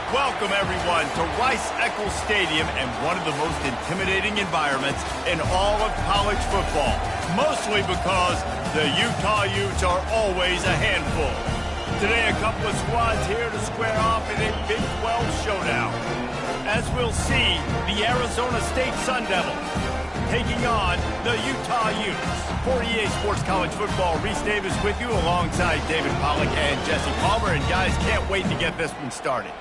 Welcome, everyone, to Rice-Eccles Stadium and one of the most intimidating environments in all of college football, mostly because the Utah Utes are always a handful. Today, a couple of squads here to square off in a Big 12 showdown. As we'll see, the Arizona State Sun Devils taking on the Utah Utes. For EA Sports College Football, Reese Davis with you alongside David Pollack and Jesse Palmer. And guys, can't wait to get this one started.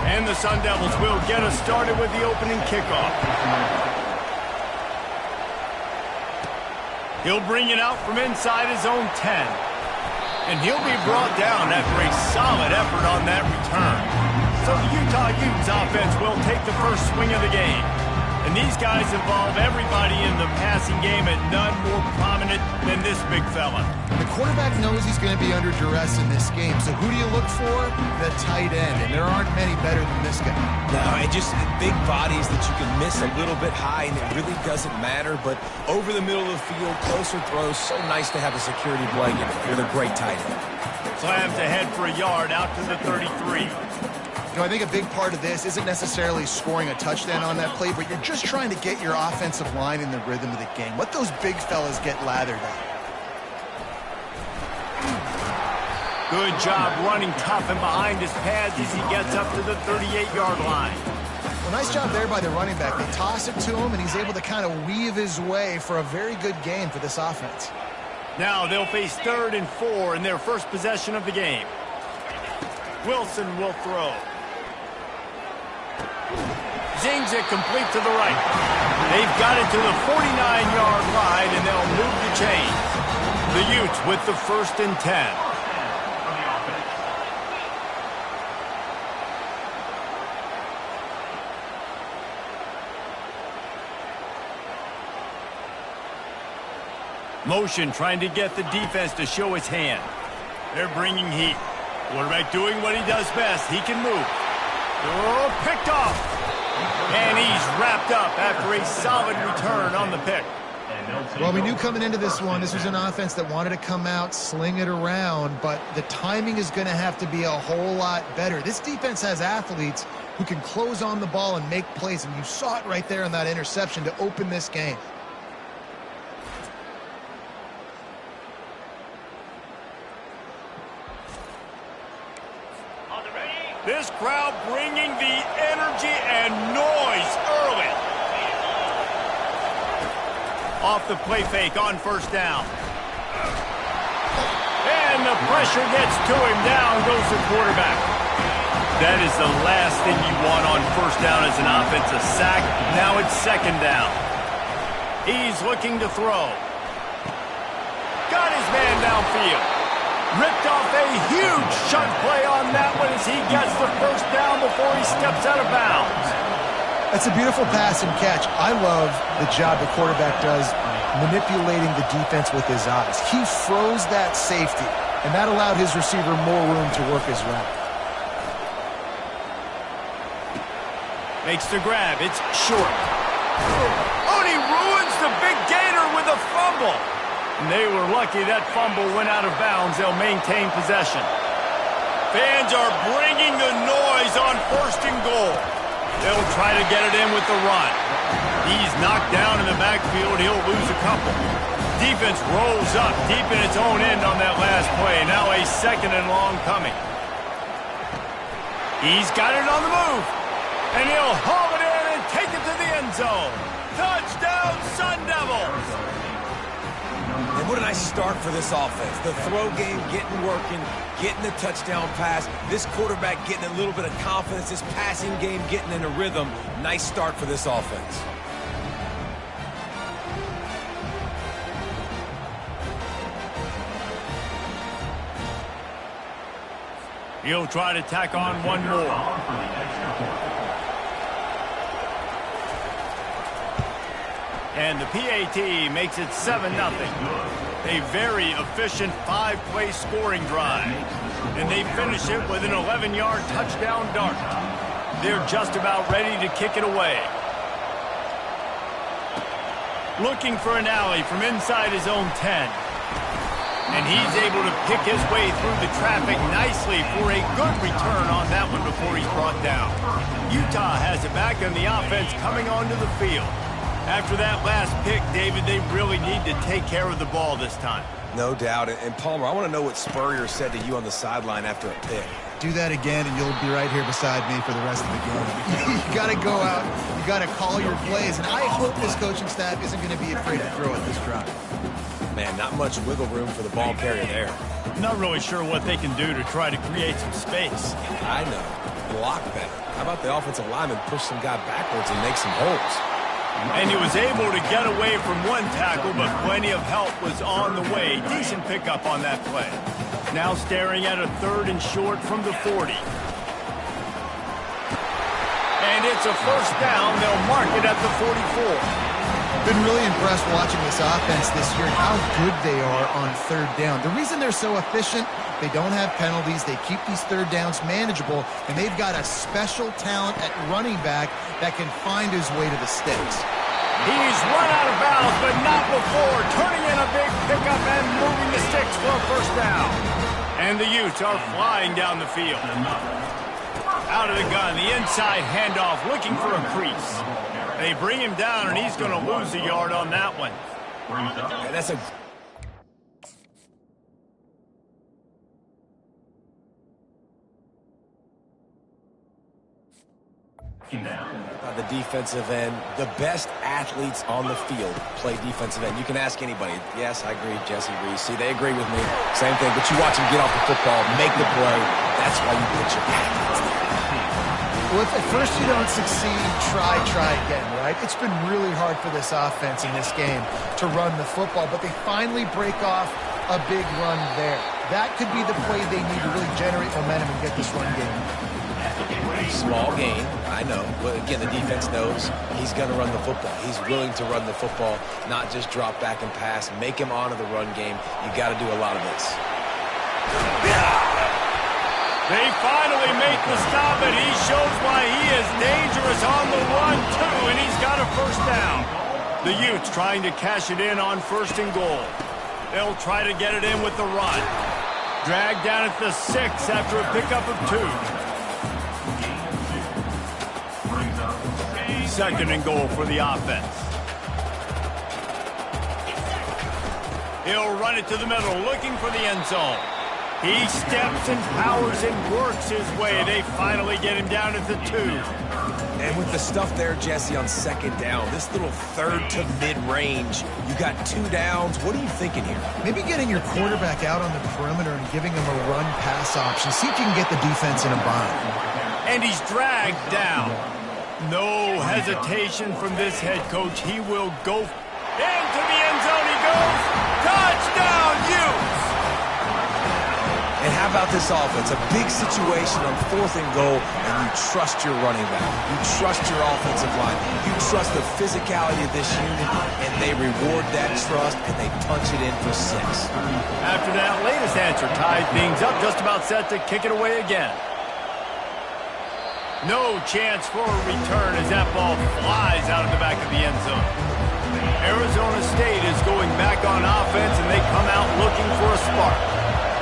And the Sun Devils will get us started with the opening kickoff. He'll bring it out from inside his own 10. And he'll be brought down after a solid effort on that return. So the Utah Utes offense will take the first swing of the game. And these guys involve everybody in the passing game, and none more prominent than this big fella. The quarterback knows he's going to be under duress in this game. So who do you look for? The tight end. And there aren't many better than this guy. No, and just big bodies that you can miss a little bit high, and it really doesn't matter. But over the middle of the field, closer throws, so nice to have a security blanket with a great tight end. Slams ahead for a yard out to the 33. You know, I think a big part of this isn't necessarily scoring a touchdown on that play, but you're just trying to get your offensive line in the rhythm of the game. Let those big fellas get lathered up. Good job running tough and behind his pads as he gets up to the 38-yard line. Well, nice job there by the running back. They toss it to him, and he's able to kind of weave his way for a very good gain for this offense. Now they'll face 3rd and 4 in their first possession of the game. Wilson will throw. Zings it complete to the right. They've got it to the 49-yard line, and they'll move the chains. The Utes with the 1st and 10. Motion trying to get the defense to show his hand. They're bringing heat. Quarterback doing what he does best. He can move. Oh, picked off. And he's wrapped up after a solid return on the pick. Well, we knew coming into this one, this was an offense that wanted to come out, sling it around, but the timing is going to have to be a whole lot better. This defense has athletes who can close on the ball and make plays, and you saw it right there in that interception to open this game. This crowd bringing the energy and noise early. Off the play fake on 1st down. And the pressure gets to him. Down goes the quarterback. That is the last thing you want on 1st down as an offensive sack. Now it's 2nd down. He's looking to throw. Got his man downfield. Ripped off a huge chunk play on that one as he gets the 1st down before he steps out of bounds. That's a beautiful pass and catch. I love the job the quarterback does manipulating the defense with his eyes. He froze that safety, and that allowed his receiver more room to work his route. Makes the grab. It's short. Oh, and he ruins the big gainer with a fumble. And they were lucky that fumble went out of bounds. They'll maintain possession. Fans are bringing the noise on 1st and goal. They'll try to get it in with the run. He's knocked down in the backfield. He'll lose a couple. Defense rolls up deep in its own end on that last play. Now a 2nd and long coming. He's got it on the move. And he'll haul it in and take it to the end zone. Touchdown, Sun Devils! And what a nice start for this offense. The throw game getting working, getting the touchdown pass. This quarterback getting a little bit of confidence. This passing game getting in a rhythm. Nice start for this offense. He'll try to tack on one more. And the PAT makes it 7-0. A very efficient 5-play scoring drive. And they finish it with an 11-yard touchdown dart. They're just about ready to kick it away. looking for an alley from inside his own 10. And he's able to pick his way through the traffic nicely for a good return on that one before he's brought down. Utah has it back on the offense coming onto the field. After that last pick, David, they really need to take care of the ball this time. No doubt. And Palmer, I want to know what Spurrier said to you on the sideline after a pick. Do that again, and you'll be right here beside me for the rest of the game. You got to go out. You got to call your plays. And I hope this coaching staff isn't going to be afraid to throw at this drive. Man, not much wiggle room for the ball carrier there. Not really sure what they can do to try to create some space. I know. Block better. How about the offensive lineman push some guy backwards and make some holes? And he was able to get away from one tackle, but plenty of help was on the way. Decent pickup on that play. Now staring at a 3rd and short from the 40. And it's a first down. They'll mark it at the 44. Been really impressed watching this offense this year and how good they are on 3rd down. The reason they're so efficient, they don't have penalties, they keep these 3rd downs manageable, and they've got a special talent at running back that can find his way to the sticks. He's run out of bounds, but not before turning in a big pickup and moving the sticks for a first down. And the Utes are flying down the field. Out of the gun, the inside handoff, looking for a crease. They bring him down, and he's going to lose a yard on that one. And that's a... the defensive end, the best athletes on the field play defensive end. You can ask anybody. Yes, I agree, Jesse Reese. See, they agree with me. Same thing, but you watch them get off the football, make the play. That's why you put your athletes there. Well, if at first you don't succeed, try again, right? It's been really hard for this offense in this game to run the football, but they finally break off a big run there. That could be the play they need to really generate momentum and get this run game. Small gain, I know. But again, the defense knows he's going to run the football. He's willing to run the football, not just drop back and pass. Make him honor the run game. You got to do a lot of this. They finally make the stop, and he shows why he is dangerous on the run, too, and he's got a first down. The Utes trying to cash it in on 1st and goal. They'll try to get it in with the run. Dragged down at the 6 after a pickup of 2. 2nd and goal for the offense. He'll run it to the middle, looking for the end zone. He steps and powers and works his way. They finally get him down at the 2. And with the stuff there, Jesse, on 2nd down, this little 3rd to mid-range, you got 2 downs. What are you thinking here? Maybe getting your quarterback out on the perimeter and giving him a run-pass option. See if you can get the defense in a bind. And he's dragged down. No hesitation from this head coach. He will go into the end zone. He goes. Touchdown, Utes! And how about this offense? A big situation on 4th and goal, and you trust your running back. You trust your offensive line. You trust the physicality of this unit, and they reward that trust, and they punch it in for 6. After that latest answer tied things up, just about set to kick it away again. No chance for a return as that ball flies out of the back of the end zone. Arizona State is going back on offense, and they come out looking for a spark.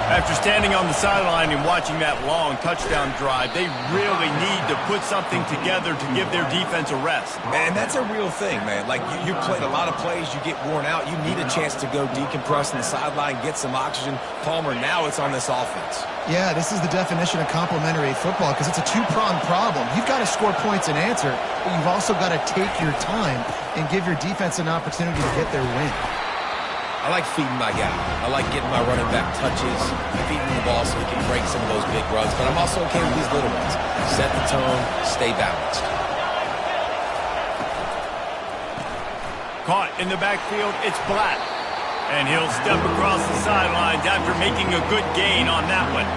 After standing on the sideline and watching that long touchdown drive, they really need to put something together to give their defense a rest. Man, that's a real thing, man. Like, you played a lot of plays, you get worn out. You need a chance to go decompress on the sideline, get some oxygen. Palmer, now it's on this offense. Yeah, this is the definition of complementary football because it's a 2-pronged problem. You've got to score points and answer, but you've also got to take your time and give your defense an opportunity to get their win. I like feeding my guy. I like getting my running back touches, feeding the ball so he can break some of those big runs. But I'm also okay with these little ones. Set the tone, stay balanced. Caught in the backfield, it's Black. And he'll step across the sidelines after making a good gain on that one.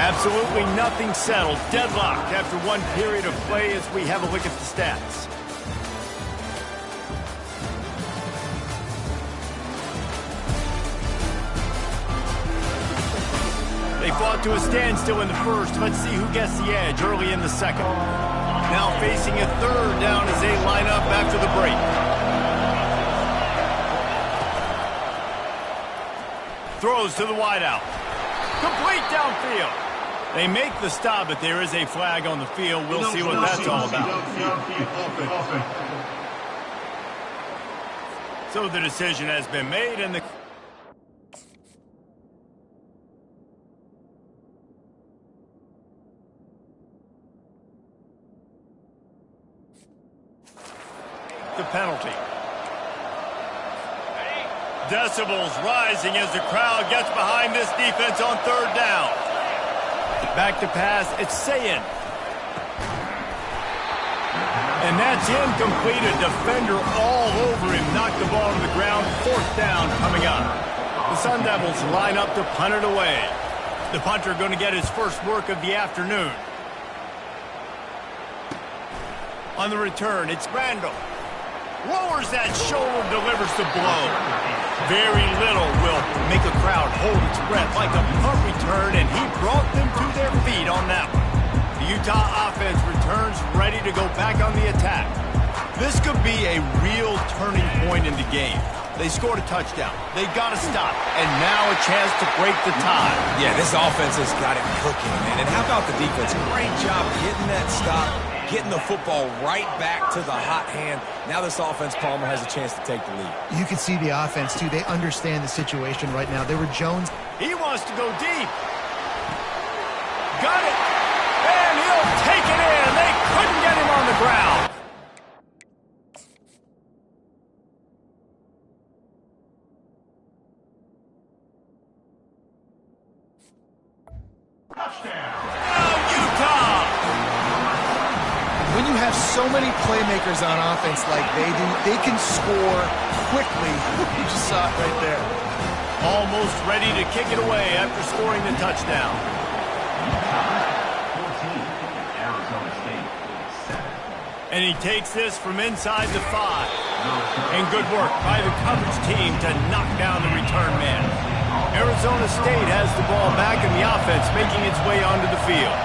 Absolutely nothing settled. Deadlocked after one period of play as we have a look at the stats. They fought to a standstill in the first. Let's see who gets the edge early in the second. Now facing a third down as they line up after the break. Throws to the wideout. Complete downfield. They make the stop, but there is a flag on the field. We'll see what that's all about. So the decision has been made, and the penalty. Decibels rising as the crowd gets behind this defense on third down. Back to pass, it's Sayin. And that's incomplete. A defender all over him. Knocked the ball to the ground. Fourth down coming up. The Sun Devils line up to punt it away. The punter going to get his first work of the afternoon. On the return, it's Randall. Lowers that shoulder, delivers the blow. Very little will make a crowd hold its breath like a punt return, and he brought them to their feet on that one. The Utah offense returns ready to go back on the attack. This could be a real turning point in the game. They scored a touchdown. They got to stop, and now a chance to break the tie. Yeah, this offense has got it cooking, man. And how about the defense? Great job getting that stop, getting the football right back to the hot hand. Now this offense, Palmer, has a chance to take the lead. You can see the offense, too. They understand the situation right now. They were Jones. He wants to go deep. Got it. And he'll take it in. They couldn't get him on the ground. When you have so many playmakers on offense like they do, they can score quickly. You just saw it right there. Almost ready to kick it away after scoring the touchdown. And he takes this from inside the 5. And good work by the coverage team to knock down the return man. Arizona State has the ball back in the offense, making its way onto the field.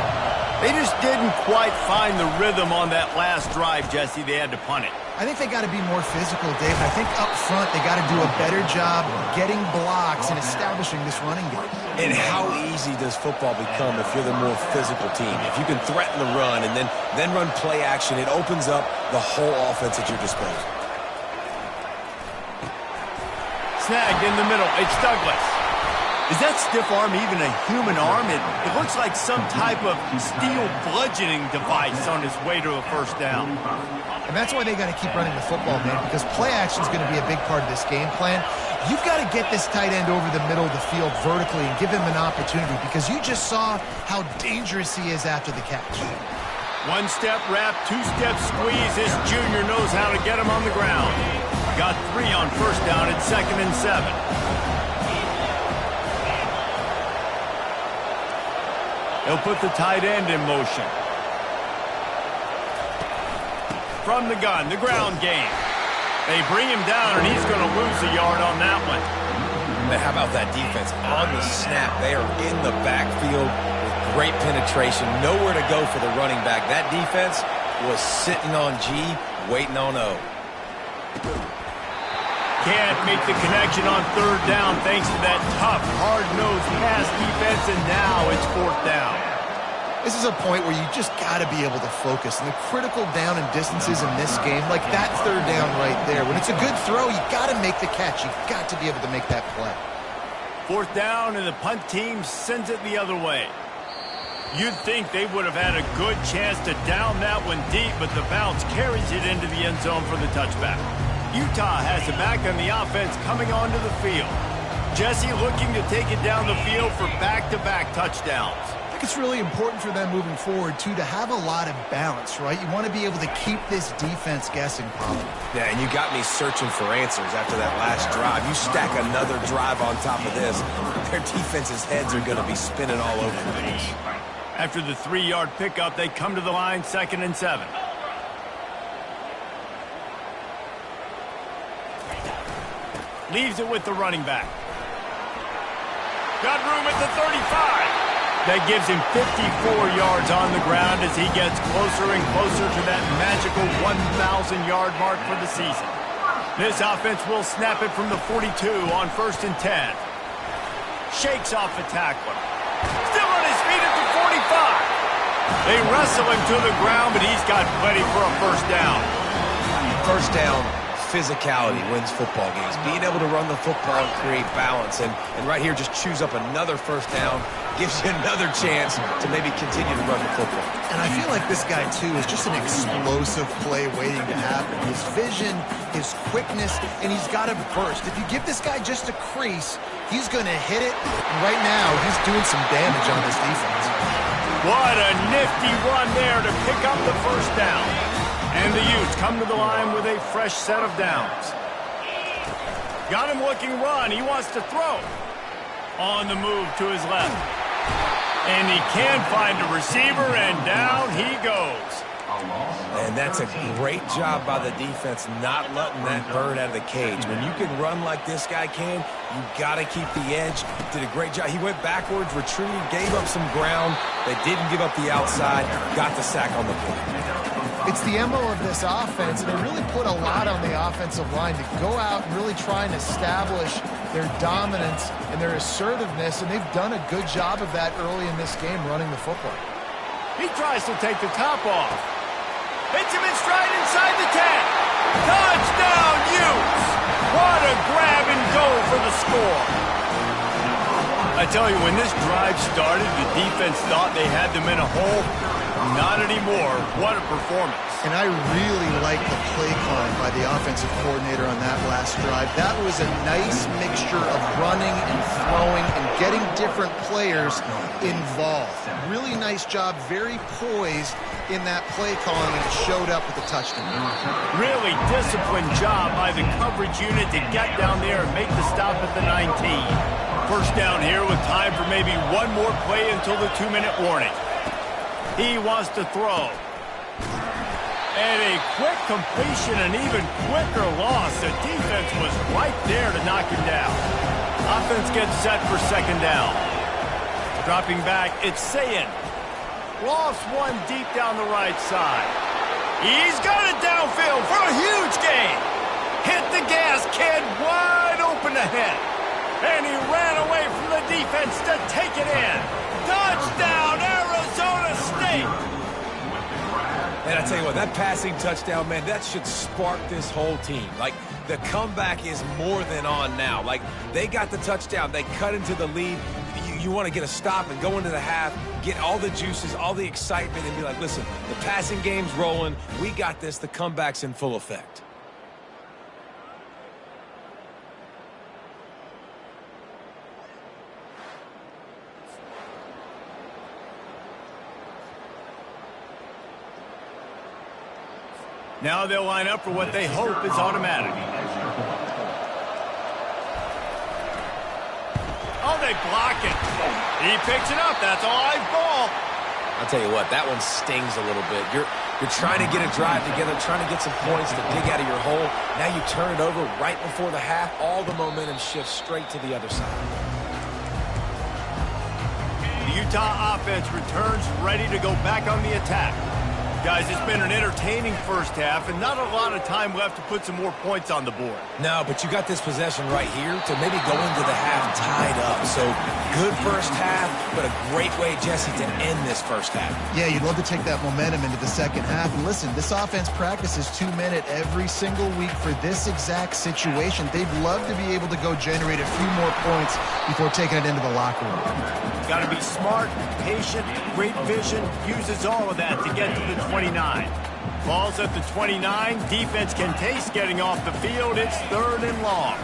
They just didn't quite find the rhythm on that last drive, Jesse. They had to punt it. I think they got to be more physical, Dave. I think up front they got to do a better job getting blocks and establishing this running game. And how easy does football become if you're the more physical team? If you can threaten the run and then run play action, it opens up the whole offense at your disposal. Snagged in the middle. It's Douglas. Is that stiff arm even a human arm? It looks like some type of steel bludgeoning device on his way to a first down. And that's why they got to keep running the football, man, because play action is going to be a big part of this game plan. You've got to get this tight end over the middle of the field vertically and give him an opportunity, because you just saw how dangerous he is after the catch. One-step wrap, two-step squeeze. This junior knows how to get him on the ground. Got 3 on first down at 2nd and 7. He'll put the tight end in motion. From the gun, the ground game. They bring him down, and he's going to lose a yard on that one. But how about that defense? On the snap, they are in the backfield with great penetration. Nowhere to go for the running back. That defense was sitting on G, waiting on O. Can't make the connection on third down thanks to that tough, hard-nosed pass defense, and now it's 4th down. This is a point where you just got to be able to focus. And the critical down and distances in this game, like that third down right there, when it's a good throw, you got to make the catch. You've got to be able to make that play. 4th down, and the punt team sends it the other way. You'd think they would have had a good chance to down that one deep, but the bounce carries it into the end zone for the touchback. Utah has it back on the offense coming onto the field. Jesse looking to take it down the field for back-to-back touchdowns. I think it's really important for them moving forward, too, to have a lot of balance, right? You want to be able to keep this defense guessing, Colin. Yeah, and you got me searching for answers after that last drive. You stack another drive on top of this, their defense's heads are going to be spinning all over the place. After the 3-yard pickup, they come to the line, 2nd and 7. Leaves it with the running back. Got room at the 35. That gives him 54 yards on the ground as he gets closer and closer to that magical 1,000-yard mark for the season. This offense will snap it from the 42 on 1st and 10. Shakes off the tackler. Still on his feet at the 45. They wrestle him to the ground, but he's got plenty for a first down. First down, physicality wins football games. Being able to run the football and create balance. And right here, just choose up another first down. Gives you another chance to maybe continue to run the football. And I feel like this guy, too, is just an explosive play waiting to happen. His vision, his quickness, and he's got a burst. If you give this guy just a crease, he's going to hit it. And right now, he's doing some damage on this defense. What a nifty run there to pick up the first down. And the Utes come to the line with a fresh set of downs. Got him looking run. He wants to throw. On the move to his left. And he can find a receiver, and down he goes. And that's a great job by the defense not letting that bird out of the cage. When you can run like this guy can, you got to keep the edge. Did a great job. He went backwards, retreated, gave up some ground. They didn't give up the outside, got the sack on the play. It's the MO of this offense, and they really put a lot on the offensive line to go out and really try and establish their dominance and their assertiveness, and they've done a good job of that early in this game running the football. He tries to take the top off. Hits him in stride inside the 10. Touchdown, Utes! What a grab and go for the score. I tell you, when this drive started, the defense thought they had them in a hole. Not anymore. What a performance. And I really like the play calling by the offensive coordinator on that last drive. That was a nice mixture of running and throwing and getting different players involved. Really nice job, very poised in that play calling, and it showed up with the touchdown. Really disciplined job by the coverage unit to get down there and make the stop at the 19. First down here with time for maybe one more play until the 2-minute warning. He wants to throw. And a quick completion, an even quicker loss. The defense was right there to knock him down. Offense gets set for second down. Dropping back, it's Sayin. Lost one deep down the right side. He's got it downfield for a huge gain. Hit the gas, kid, wide open ahead. And he ran away from the defense to take it in. Touchdown, Arizona State! And I tell you what, that passing touchdown, man, that should spark this whole team. Like, the comeback is more than on now. Like, they got the touchdown. They cut into the lead. You want to get a stop and go into the half, get all the juices, all the excitement, and be like, listen, the passing game's rolling. We got this. The comeback's in full effect. Now they'll line up for what they hope is automatic. Oh, they block it. He picks it up. That's a live ball. I'll tell you what, that one stings a little bit. You're trying to get a drive together, trying to get some points to dig out of your hole. Now you turn it over right before the half. All the momentum shifts straight to the other side. The Utah offense returns ready to go back on the attack. Guys, it's been an entertaining first half and not a lot of time left to put some more points on the board. No, but you got this possession right here to maybe go into the half tied up. So good first half, but a great way, Jesse, to end this first half. Yeah, you'd love to take that momentum into the second half. And listen, this offense practices 2-minute every single week for this exact situation. They'd love to be able to go generate a few more points before taking it into the locker room. Got to be smart, patient, great vision, uses all of that to get to the 29. Ball's at the 29. Defense can taste getting off the field. It's 3rd and long.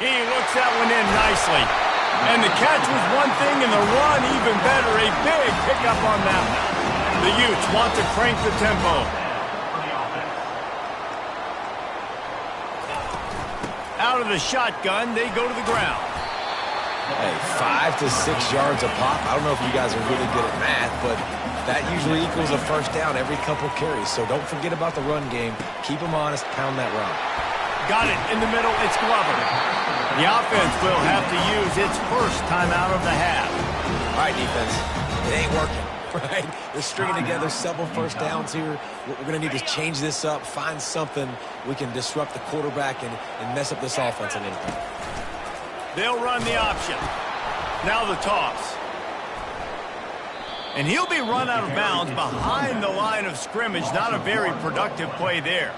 He looks that one in nicely. And the catch was one thing, and the run even better. A big pickup on that one. The Utes want to crank the tempo. Out of the shotgun, they go to the ground. Hey, 5 to 6 yards a pop. I don't know if you guys are really good at math, but that usually equals a first down every couple carries. So don't forget about the run game. Keep them honest, pound that rock. Got it in the middle. It's Glover. The offense will have to use its first timeout of the half. All right, defense. It ain't working, right? They're stringing together several first downs here. We're going to need to change this up, find something we can disrupt the quarterback and mess up this offense a little bit. They'll run the option. Now the toss. And he'll be run out of bounds behind the line of scrimmage. Not a very productive play there.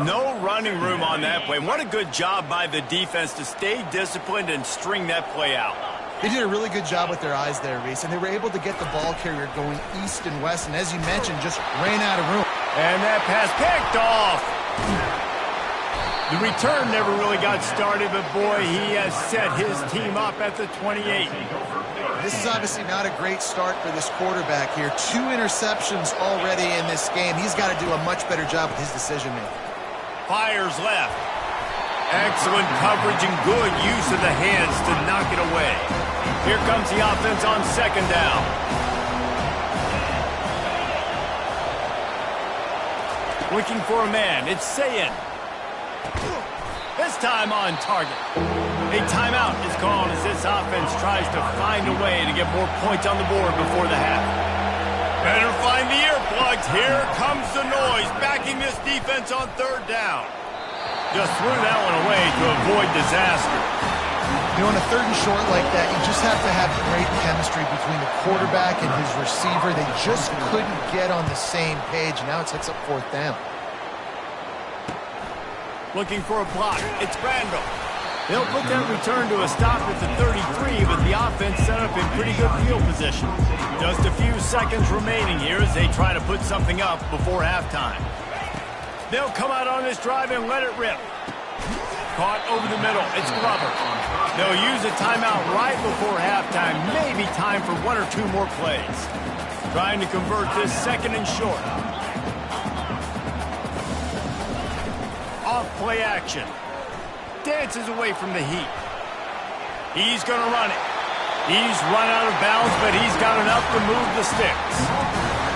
No running room on that play. What a good job by the defense to stay disciplined and string that play out. They did a really good job with their eyes there, Reese, and they were able to get the ball carrier going east and west, and as you mentioned, just ran out of room. And that pass picked off. The return never really got started, but boy, he has set his team up at the 28. This is obviously not a great start for this quarterback here. 2 interceptions already in this game. He's got to do a much better job with his decision-making. Fires left. Excellent coverage and good use of the hands to knock it away. Here comes the offense on second down. Looking for a man. It's Sayin. This time on target. A timeout is called as this offense tries to find a way to get more points on the board before the half. Better find the earplugs. Here comes the noise, backing this defense on third down. Just threw that one away to avoid disaster. You know, on a third and short like that, you just have to have great chemistry between the quarterback and his receiver. They just couldn't get on the same page. Now it sets up fourth down. Looking for a block. It's Randall. They'll put that return to a stop at the 33, but the offense set up in pretty good field position. Just a few seconds remaining here as they try to put something up before halftime. They'll come out on this drive and let it rip. Caught over the middle. It's Glover. They'll use a timeout right before halftime. Maybe time for 1 or 2 more plays. Trying to convert this second and short. Off play action. Dances away from the heat. He's going to run it. He's run out of bounds, but he's got enough to move the sticks.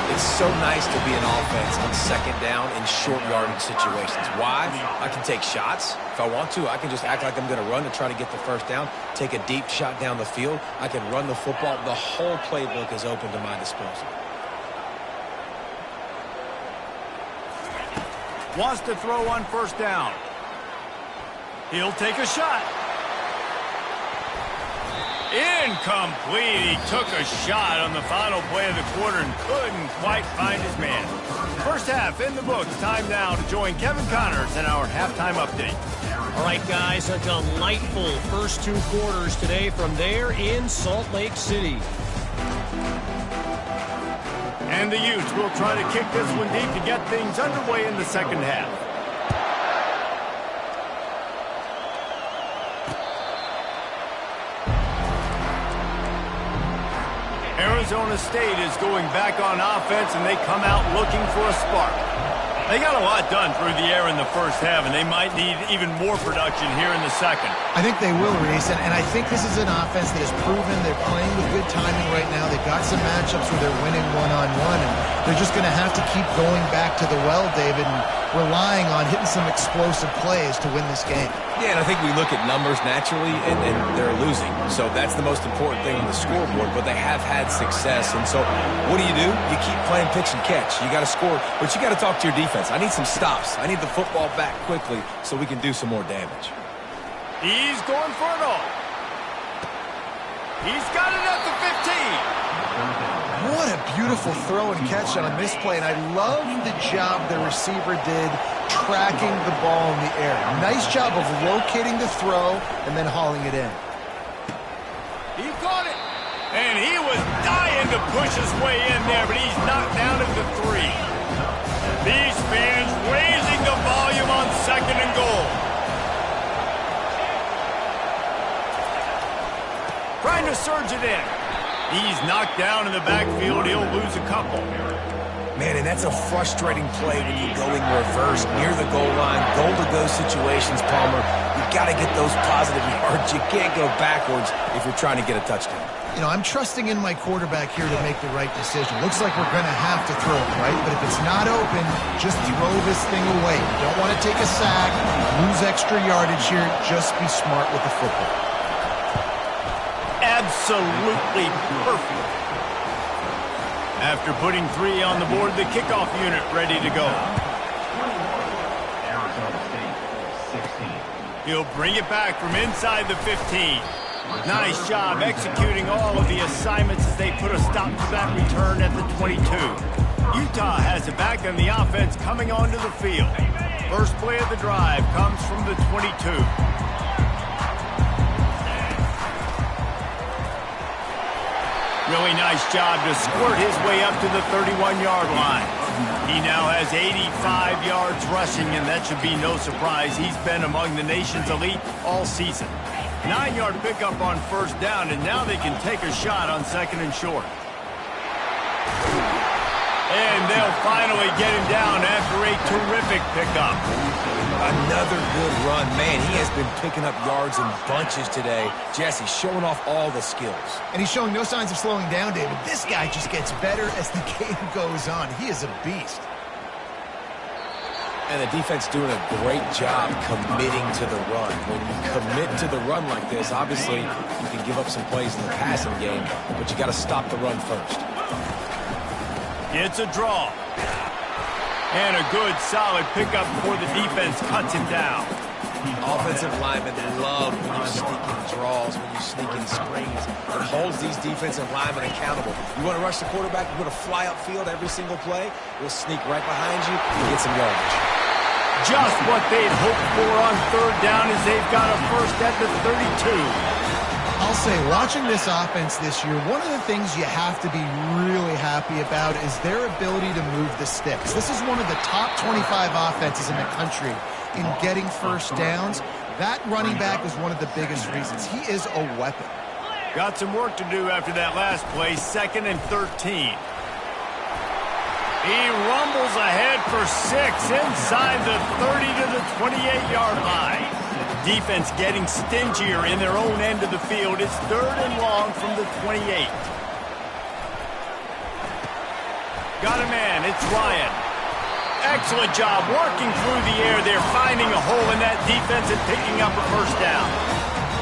It's so nice to be an offense on second down in short yardage situations. Why? I can take shots. If I want to, I can just act like I'm going to run to try to get the first down, take a deep shot down the field. I can run the football. The whole playbook is open to my disposal. Wants to throw on first down. He'll take a shot. Incomplete. He took a shot on the final play of the quarter and couldn't quite find his man. First half in the books. Time now to join Kevin Connors in our halftime update. All right, guys, a delightful first 2 quarters today from there in Salt Lake City. And the Utes will try to kick this one deep to get things underway in the second half. Arizona State is going back on offense, and they come out looking for a spark. They got a lot done through the air in the first half, and they might need even more production here in the second. I think they will, Reese, and I think this is an offense that has proven they're playing with good timing right now. They've got some matchups where they're winning one-on-one, and they're just going to have to keep going back to the well, David, and relying on hitting some explosive plays to win this game. Yeah, and I think we look at numbers naturally, and they're losing. So that's the most important thing on the scoreboard, but they have had success. And so what do? You keep playing pitch and catch. You got to score, but you got to talk to your defense. I need some stops. I need the football back quickly so we can do some more damage. He's going for it all. He's got it at the 15. What a beautiful throw and catch on this play, and I love the job the receiver did tracking the ball in the air. Nice job of locating the throw and then hauling it in. He caught it, and he was dying to push his way in there, but he's knocked down at the 3. These fans raising the volume on second and goal. Trying to surge it in. He's knocked down in the backfield. He'll lose a couple. Man, and that's a frustrating play when you go in reverse near the goal line. Goal-to-go situations, Palmer. You got to get those positive yards. You can't go backwards if you're trying to get a touchdown. You know, I'm trusting in my quarterback here to make the right decision. Looks like we're going to have to throw it, right? But if it's not open, just throw this thing away. You don't want to take a sack, lose extra yardage here. Just be smart with the football. Absolutely perfect. After putting 3 on the board, the kickoff unit ready to go. He'll bring it back from inside the 15. Nice job executing all of the assignments as they put a stop to that return at the 22. Utah has it back on the offense coming onto the field. First play of the drive comes from the 22. Really nice job to squirt his way up to the 31-yard line. He now has 85 yards rushing, and that should be no surprise. He's been among the nation's elite all season. 9-yard pickup on first down, and now they can take a shot on second and short. And they'll finally get him down after a terrific pickup. Another good run. Man, he has been picking up yards in bunches today. Jesse showing off all the skills. And he's showing no signs of slowing down, David. This guy just gets better as the game goes on. He is a beast. And the defense doing a great job committing to the run. When you commit to the run like this, obviously you can give up some plays in the passing game, but you got to stop the run first. It's a draw. And a good, solid pickup before the defense cuts him down. Offensive linemen love when you sneak in draws, when you sneak in screens. It holds these defensive linemen accountable. You want to rush the quarterback, you want to fly upfield every single play, we'll sneak right behind you and get some yardage. Just what they'd hoped for on third down as they've got a first at the 32. I'll say, watching this offense this year, one of the things you have to be really happy about is their ability to move the sticks. This is one of the top 25 offenses in the country in getting first downs. That running back was one of the biggest reasons. He is a weapon. Got some work to do after that last play, 2nd and 13. He rumbles ahead for 6 inside the 30 to the 28-yard line. Defense getting stingier in their own end of the field. It's 3rd and long from the 28. Got a man. It's Ryan. Excellent job working through the air there, finding a hole in that defense and picking up a first down.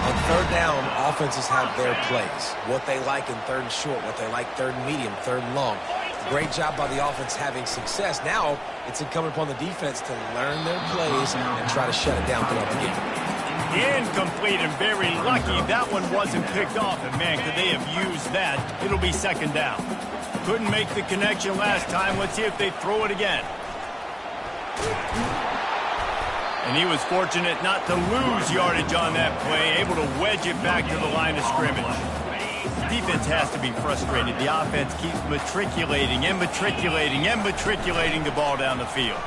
On third down, offenses have their plays. What they like in 3rd and short, what they like 3rd and medium, 3rd and long. Great job by the offense having success. Now it's incumbent upon the defense to learn their plays and try to shut it down throughout the game. Incomplete and very lucky that one wasn't picked off. And man, could they have used that? It'll be 2nd down. Couldn't make the connection last time. Let's see if they throw it again. And he was fortunate not to lose yardage on that play, able to wedge it back to the line of scrimmage. Defense has to be frustrated. The offense keeps matriculating and matriculating and matriculating the ball down the field.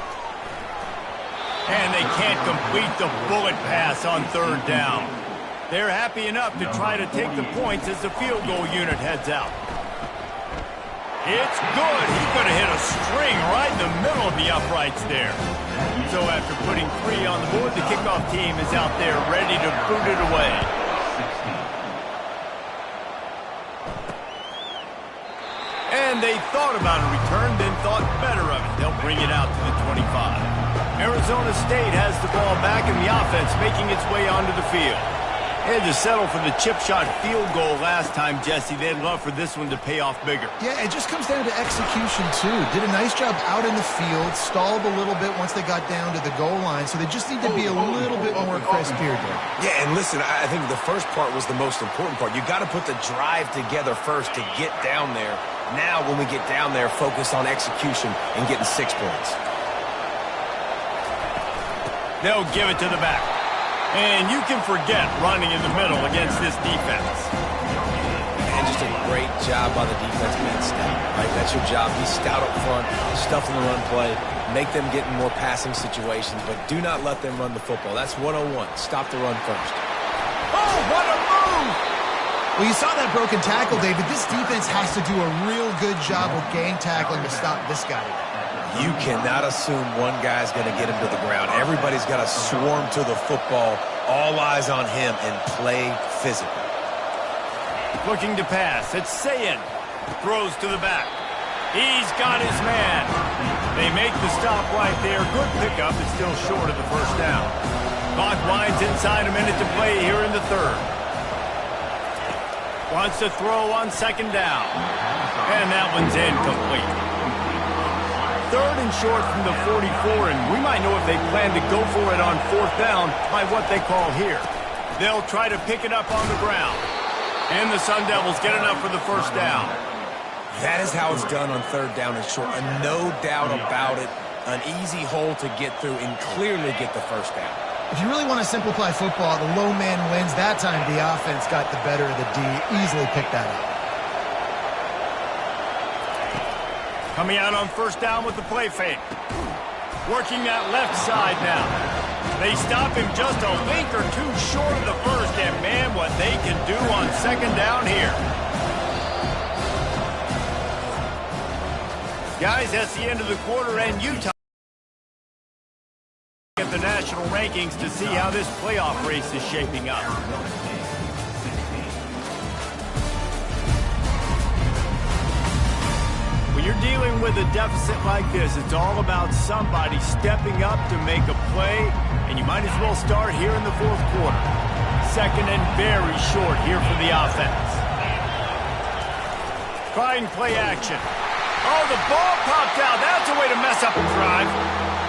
And they can't complete the bullet pass on 3rd down. They're happy enough to try to take the points as the field goal unit heads out. It's good. He could have hit a string right in the middle of the uprights there. So after putting 3 on the board, the kickoff team is out there ready to boot it away. And they thought about a return, then thought better of it. They'll bring it out to the 25. Arizona State has the ball back in the offense, making its way onto the field. They had to settle for the chip shot field goal last time, Jesse. They'd love for this one to pay off bigger. Yeah, it just comes down to execution, too. Did a nice job out in the field, stalled a little bit once they got down to the goal line, so they just need to be a little bit more crisp here, Dave. Yeah, and listen, I think the first part was the most important part. You got to put the drive together first to get down there. Now, when we get down there, focus on execution and getting 6 points. They'll give it to the back. And you can forget running in the middle against this defense. And just a great job by the defense being stout, right? That's your job. Be stout up front, stuff in the run play, make them get in more passing situations, but do not let them run the football. That's 101. Stop the run first. Oh, what a move! Well, you saw that broken tackle, David. This defense has to do a real good job with gang tackling to stop this guy. You cannot assume one guy's going to get him to the ground. Everybody's got to swarm to the football. All eyes on him and play physical. Looking to pass. It's Sayin. Throws to the back. He's got his man. They make the stop right there. Good pickup. It's still short of the first down. Clock winds inside, a minute to play here in the third. Wants to throw on second down. And that one's incomplete. Third and short from the 44, and we might know if they plan to go for it on fourth down by what they call here. They'll try to pick it up on the ground. And the Sun Devils get enough for the first down. That is how it's done on third down and short. And no doubt about it, an easy hole to get through and clearly get the first down. If you really want to simplify football, the low man wins. That time the offense got the better of the D. Easily picked that up. Coming out on first down with the play fake. Working that left side now. They stop him just a link or two short of the first, and man, what they can do on second down here. Guys, that's the end of the quarter, and Utah at the national rankings to see how this playoff race is shaping up. When you're dealing with a deficit like this, it's all about somebody stepping up to make a play, and you might as well start here in the fourth quarter. Second and very short here for the offense. Trying play action. Oh, the ball popped out. That's a way to mess up a drive.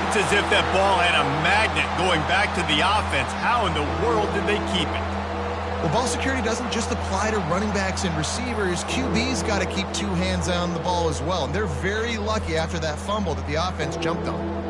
It's as if that ball had a magnet going back to the offense. How in the world did they keep it? Well, ball security doesn't just apply to running backs and receivers. QB's got to keep two hands on the ball as well. And they're very lucky after that fumble that the offense jumped on.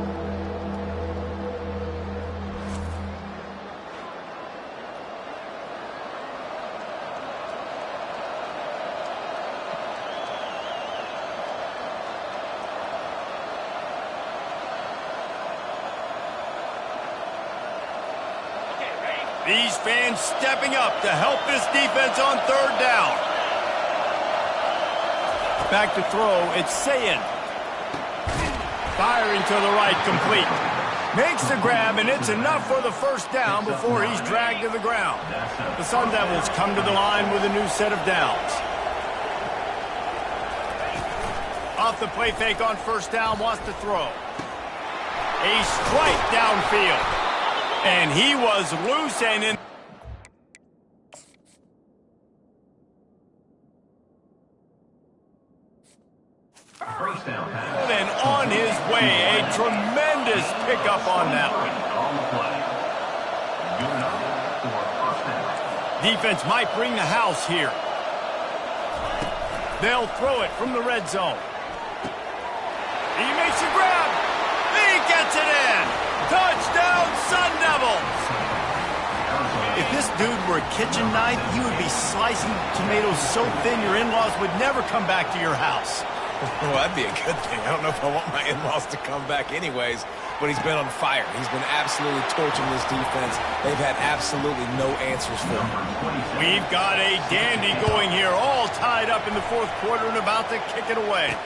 These fans stepping up to help this defense on third down. Back to throw, it's Sayin. Firing to the right, complete. Makes the grab, and it's enough for the first down before he's dragged to the ground. The Sun Devils come to the line with a new set of downs. Off the play fake on first down, wants to throw. A strike downfield. And he was loose and in. First down pass. And on his way, a tremendous pickup on that one. On the play. Good enough for first down. Defense might bring the house here. They'll throw it from the red zone. He makes a grab. He gets it in. Touchdown, Sun Devils! If this dude were a kitchen knife, he would be slicing tomatoes so thin your in-laws would never come back to your house. Well, that'd be a good thing. I don't know if I want my in-laws to come back anyways, but he's been on fire. He's been absolutely torching this defense. They've had absolutely no answers for him. We've got a dandy going here, all tied up in the fourth quarter and about to kick it away.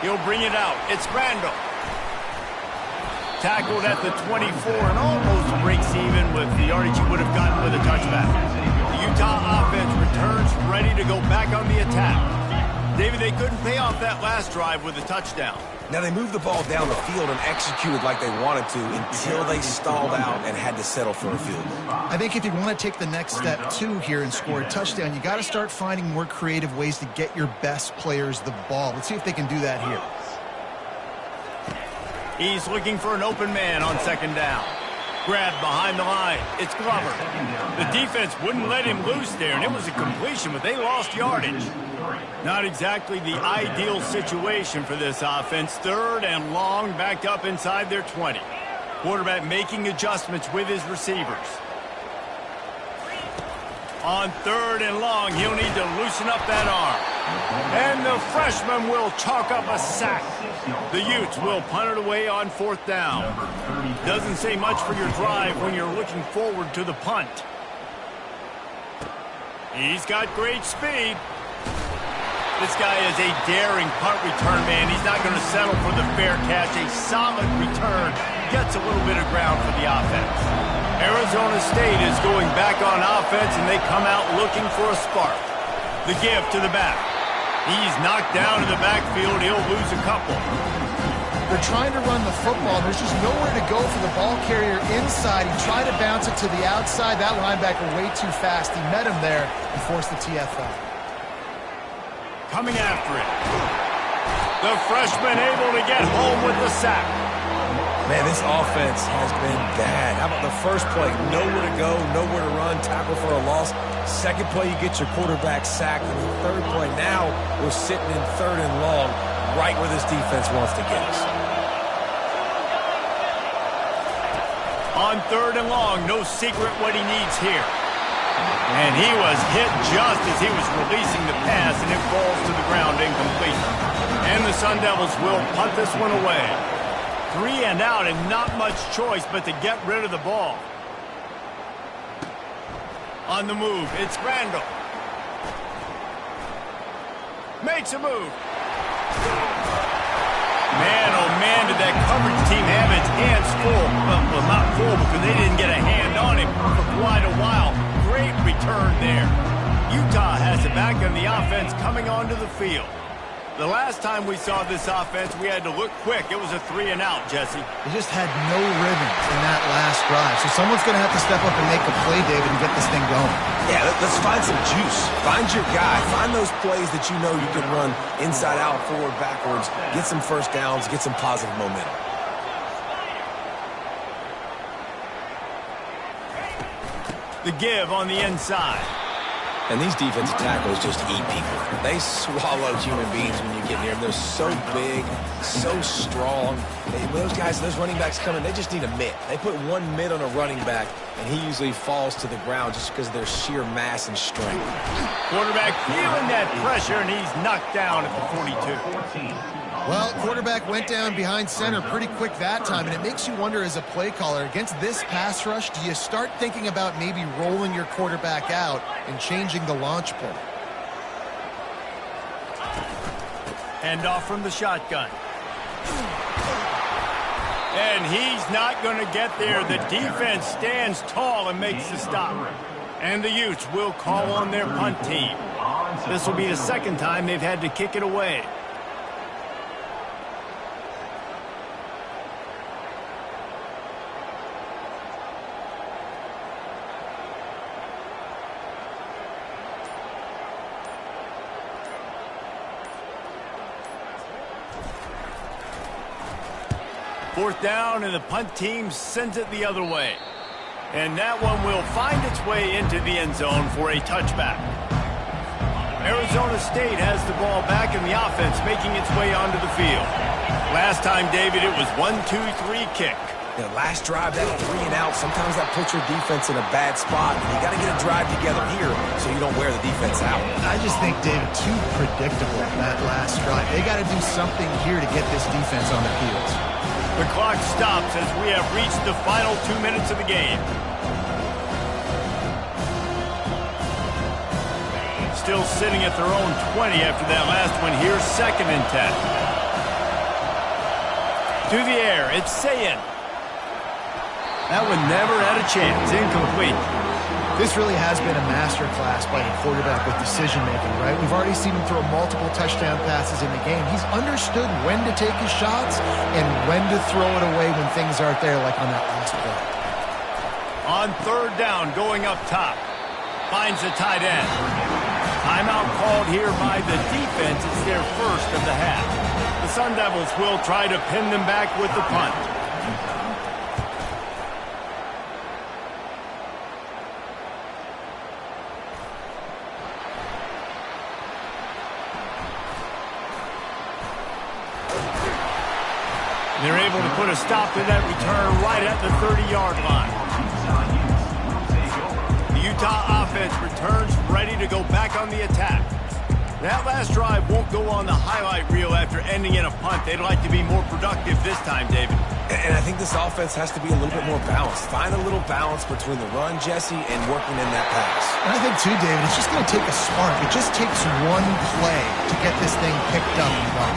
He'll bring it out. It's Randall. Tackled at the 24 and almost breaks even with the yardage he would have gotten with a touchback. The Utah offense returns ready to go back on the attack. David, they couldn't pay off that last drive with a touchdown. Now, they moved the ball down the field and executed like they wanted to until they stalled out and had to settle for a field goal. I think if you want to take the next step, too, here and score a touchdown, you got to start finding more creative ways to get your best players the ball. Let's see if they can do that here. He's looking for an open man on second down. Grabbed behind the line. It's Glover. The defense wouldn't let him loose there, and it was a completion, but they lost yardage. Not exactly the ideal situation for this offense. Third and long, backed up inside their 20. Quarterback making adjustments with his receivers. On third and long, he'll need to loosen up that arm. And the freshman will chalk up a sack. The Utes will punt it away on fourth down. Doesn't say much for your drive when you're looking forward to the punt. He's got great speed. This guy is a daring punt return man. He's not going to settle for the fair catch. A solid return gets a little bit of ground for the offense. Arizona State is going back on offense, and they come out looking for a spark. The give to the back. He's knocked down in the backfield. He'll lose a couple. They're trying to run the football. There's just nowhere to go for the ball carrier inside. He tried to bounce it to the outside. That linebacker way too fast. He met him there and forced the TFL. Coming after it. The freshman able to get home with the sack. Man, this offense has been bad. How about the first play? Nowhere to go, nowhere to run, tackle for a loss. Second play, you get your quarterback sacked. And the third play, now we're sitting in 3rd and long, right where this defense wants to get us. On 3rd and long, no secret what he needs here. And he was hit just as he was releasing the pass, and it falls to the ground incomplete. And the Sun Devils will punt this one away. 3 and out, and not much choice but to get rid of the ball. On the move, it's Randall. Makes a move. Man, oh man, did that coverage team have its hands full. Well, not full because they didn't get a hand on him for quite a while. Great return there. Utah has it back on the offense coming onto the field. The last time we saw this offense, we had to look quick. It was a 3 and out, Jesse. They just had no rhythm in that last drive. So someone's going to have to step up and make a play, David, and get this thing going. Yeah, let's find some juice. Find your guy. Find those plays that you know you can run inside out, forward, backwards. Get some first downs. Get some positive momentum. The give on the inside. And these defensive tackles just eat people. They swallow human beings when you get near them. They're so big, so strong. Those guys, those running backs come in, they just need a mitt. They put one mitt on a running back, and he usually falls to the ground just because of their sheer mass and strength. Quarterback feeling that pressure, and he's knocked down at the 42. Well, quarterback went down behind center pretty quick that time, and it makes you wonder as a play caller, against this pass rush, do you start thinking about maybe rolling your quarterback out and changing the launch play? Hand off from the shotgun. And he's not going to get there. The defense stands tall and makes the stop. And the Utes will call on their punt team. This will be the second time they've had to kick it away. Fourth down, and the punt team sends it the other way. And that one will find its way into the end zone for a touchback. Arizona State has the ball back in the offense, making its way onto the field. Last time, David, it was 1-2-3 kick. The last drive, that 3 and out, sometimes that puts your defense in a bad spot. You got to get a drive together here so you don't wear the defense out. I just think, David, too predictable that last drive. They got to do something here to get this defense on their heels. The clock stops as we have reached the final 2 minutes of the game. Still sitting at their own 20 after that last one. Here's 2nd and 10. To the air, it's Sayin. That one never had a chance. Incomplete. This really has been a masterclass by the quarterback with decision-making, right? We've already seen him throw multiple touchdown passes in the game. He's understood when to take his shots and when to throw it away when things aren't there, like on that last play. On 3rd down, going up top. Finds the tight end. Timeout called here by the defense. It's their first of the half. The Sun Devils will try to pin them back with the punt. They're able to put a stop to that return right at the 30-yard line. The Utah offense returns ready to go back on the attack. That last drive won't go on the highlight reel after ending in a punt. They'd like to be more productive this time, David. And I think this offense has to be a little bit more balanced. Find a little balance between the run, Jesse, and working in that pass. And I think, too, David, it's just going to take a spark. It just takes one play to get this thing picked up and going.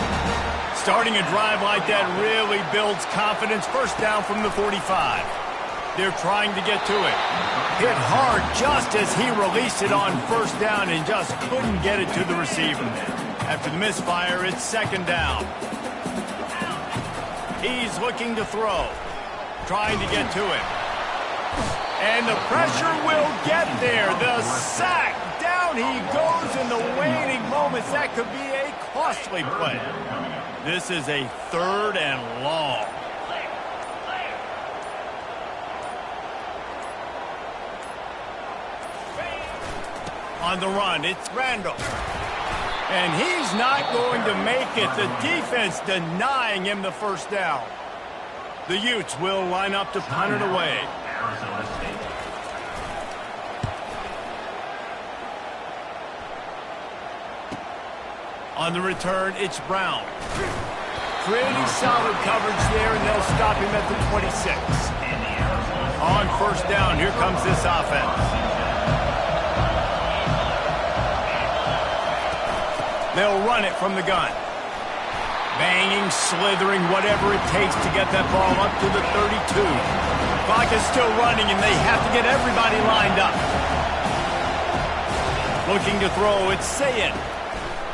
Starting a drive like that really builds confidence. First down from the 45. They're trying to get to it. Hit hard just as he released it on first down and just couldn't get it to the receiver. After the misfire, it's second down. He's looking to throw. Trying to get to it. And the pressure will get there. The sack. Down he goes in the waning moments. That could be a costly play. This is a 3rd and long. On the run, it's Randall. And he's not going to make it. The defense denying him the first down. The Utes will line up to punt it away. Arizona State. On the return, it's Brown. Pretty solid coverage there, and they'll stop him at the 26. On first down, here comes this offense. They'll run it from the gun. Banging, slithering, whatever it takes to get that ball up to the 32. Clock is still running, and they have to get everybody lined up. Looking to throw, it's Sayin.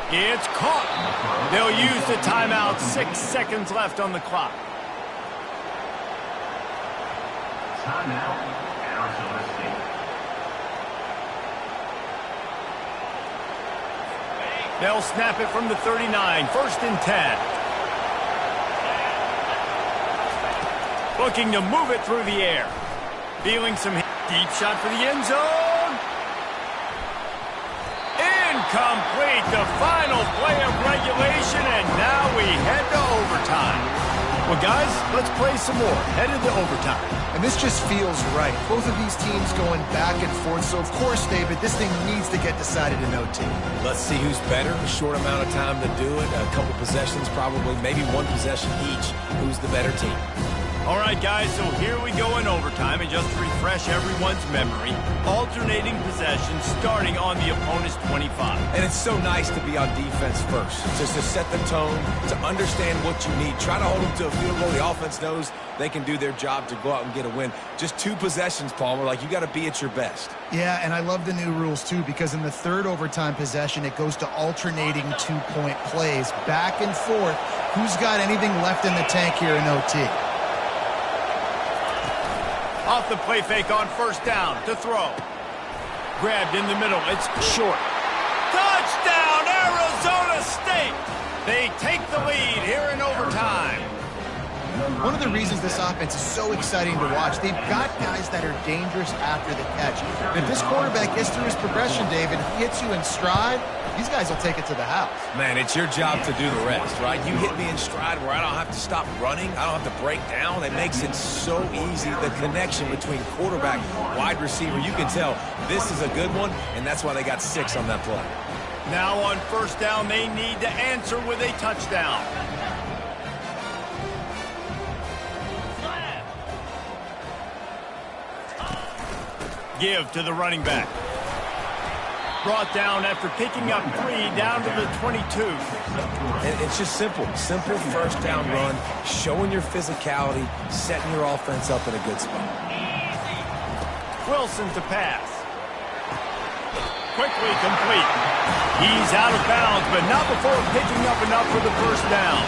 It's caught. They'll use the timeout. 6 seconds left on the clock. Timeout, Arizona State. They'll snap it from the 39. 1st and 10. Looking to move it through the air. Feeling some deep shot for the end zone. Incomplete. The final play of regulation, and now we head to overtime. Well, guys, let's play some more. Headed to overtime. And this just feels right. Both of these teams going back and forth. So, of course, David, this thing needs to get decided in OT. Let's see who's better. A short amount of time to do it. A couple possessions, probably, maybe one possession each. Who's the better team? All right, guys, so here we go in overtime. And just to refresh everyone's memory, alternating possessions starting on the opponent's 25. And it's so nice to be on defense first, just to set the tone, to understand what you need. Try to hold them to a field goal. The offense knows they can do their job to go out and get a win. Just 2 possessions, Palmer. Like, you got to be at your best. Yeah, and I love the new rules, too, because in the 3rd overtime possession, it goes to alternating 2-point plays, back and forth. Who's got anything left in the tank here in OT? Off the play fake on first down to throw. Grabbed in the middle. It's short. Touchdown, Arizona State! They take the lead here in overtime. One of the reasons this offense is so exciting to watch, they've got guys that are dangerous after the catch. And if this quarterback gets through his progression, David, hits you in stride, these guys will take it to the house. Man, it's your job to do the rest, right? You hit me in stride where I don't have to stop running. I don't have to break down. It makes it so easy. The connection between quarterback, wide receiver, you can tell this is a good one, and that's why they got 6 on that play. Now on first down, they need to answer with a touchdown. Give to the running back. Brought down after picking up 3 down to the 22. And it's just simple. Simple first down run, showing your physicality, setting your offense up in a good spot. Wilson to pass. Quickly complete. He's out of bounds, but not before picking up enough for the first down.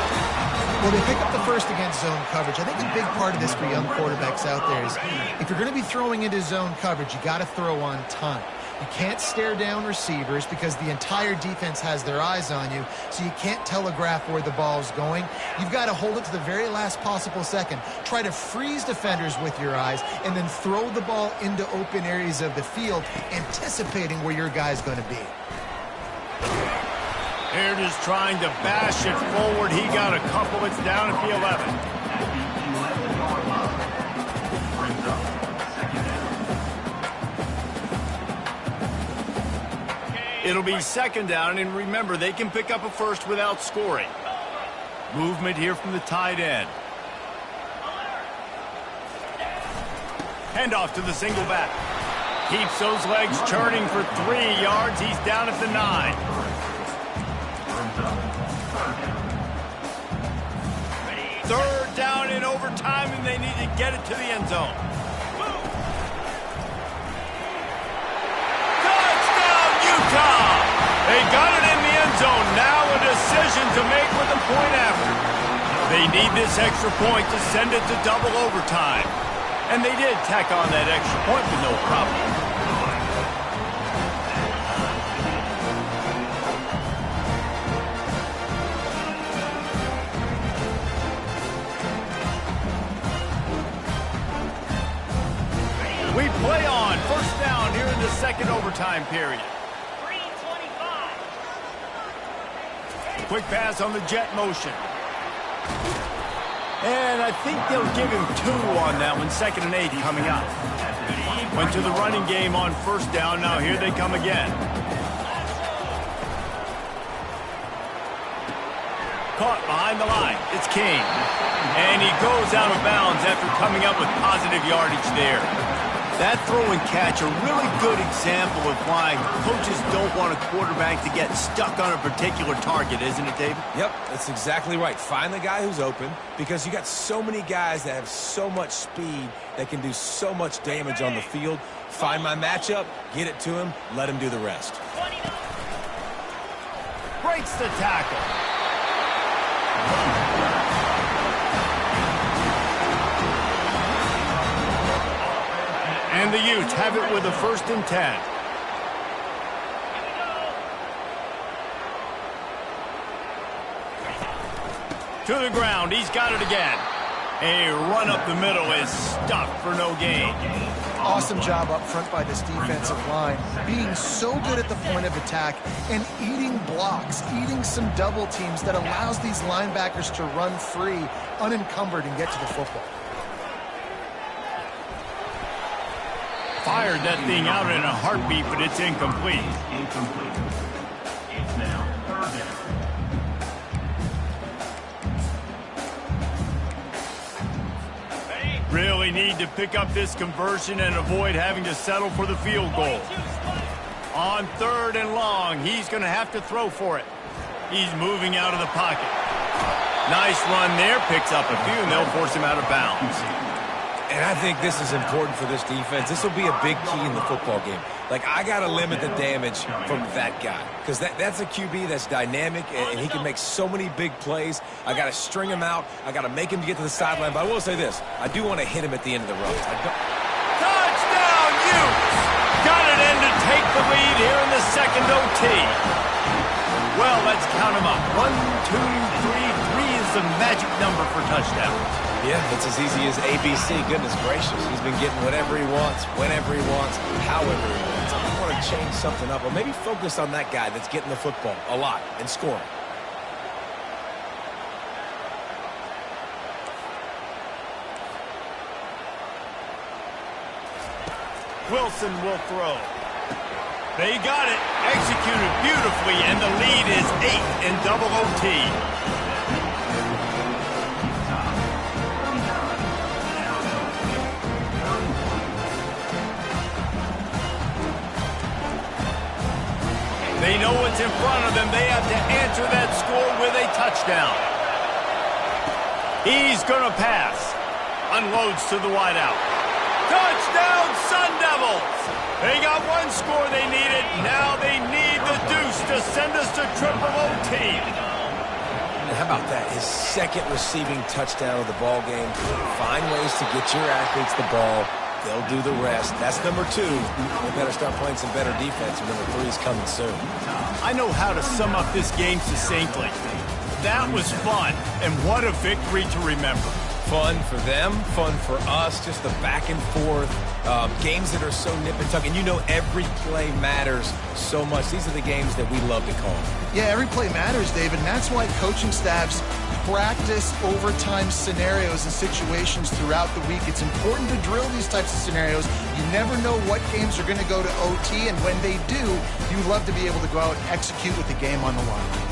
Well, they pick up the first against zone coverage. I think a big part of this for young quarterbacks out there is if you're going to be throwing into zone coverage, you got to throw on time. You can't stare down receivers because the entire defense has their eyes on you, so you can't telegraph where the ball's going. You've got to hold it to the very last possible second. Try to freeze defenders with your eyes and then throw the ball into open areas of the field, anticipating where your guy's going to be. They're just trying to bash it forward. He got a couple. It's down at the 11. It'll be second down, and remember, they can pick up a first without scoring. Movement here from the tight end. Handoff to the single back. Keeps those legs churning for 3 yards. He's down at the 9. Third down in overtime, and they need to get it to the end zone. Touchdown, Utah! They got it in the end zone. Now a decision to make with a point after. They need this extra point to send it to double overtime. And they did tack on that extra point with no problem. We play on. First down here in the second overtime period. 3:25. Quick pass on the jet motion. And I think they'll give him 2 on that one. 2nd and 8 coming up. Went to the running game on first down. Now here they come again. Caught behind the line. It's King. And he goes out of bounds after coming up with positive yardage there. That throw and catch, a really good example of why coaches don't want a quarterback to get stuck on a particular target, isn't it, David? Yep, that's exactly right. Find the guy who's open, because you got so many guys that have so much speed that can do so much damage on the field. Find my matchup, get it to him, let him do the rest. Breaks the tackle. And the Utes have it with a 1st and 10. To the ground. He's got it again. A run up the middle is stuck for no gain. Awesome job up front by this defensive line, being so good at the point of attack and eating blocks, eating some double teams that allows these linebackers to run free, unencumbered, and get to the football. Fired that thing out in a heartbeat, but it's incomplete. It's now 3rd down. Really need to pick up this conversion and avoid having to settle for the field goal. On 3rd and long, he's going to have to throw for it. He's moving out of the pocket. Nice run there, picks up a few, and they'll force him out of bounds. And I think this is important for this defense. This will be a big key in the football game. Like, I got to limit the damage from that guy, because that's a QB that's dynamic, and he can make so many big plays. I got to string him out. I got to make him get to the sideline. But I will say this. I do want to hit him at the end of the run. Touchdown, Utes! Got it in to take the lead here in the second OT. Well, let's count them up. 1, 2, 3. 3 is the magic number for touchdowns. Yeah, it's as easy as ABC. Goodness gracious. He's been getting whatever he wants, whenever he wants, however he wants. I want to change something up, or maybe focus on that guy that's getting the football a lot and scoring. Wilson will throw. They got it. Executed beautifully, and the lead is 8 in double OT. They know what's in front of them. They have to answer that score with a touchdown. He's going to pass. Unloads to the wideout. Touchdown, Sun Devils! They got one score they needed. Now they need the deuce to send us to triple OT. How about that? His 2nd receiving touchdown of the ball game. Find ways to get your athletes the ball. They'll do the rest. That's number 2. They better start playing some better defense, and number 3 is coming soon. I know how to sum up this game succinctly. That was fun, and what a victory to remember. Fun for them, fun for us, just the back and forth, games that are so nip and tuck. And you know every play matters so much. These are the games that we love to call. Yeah, every play matters, David, and that's why coaching staffs practice overtime scenarios and situations throughout the week. It's important to drill these types of scenarios. You never know what games are going to go to OT, and when they do, you love to be able to go out and execute with the game on the line.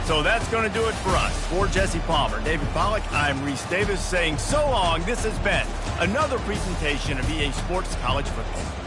So that's going to do it for us. For Jesse Palmer, David Pollack, I'm Reese Davis saying so long. This has been another presentation of EA Sports College Football.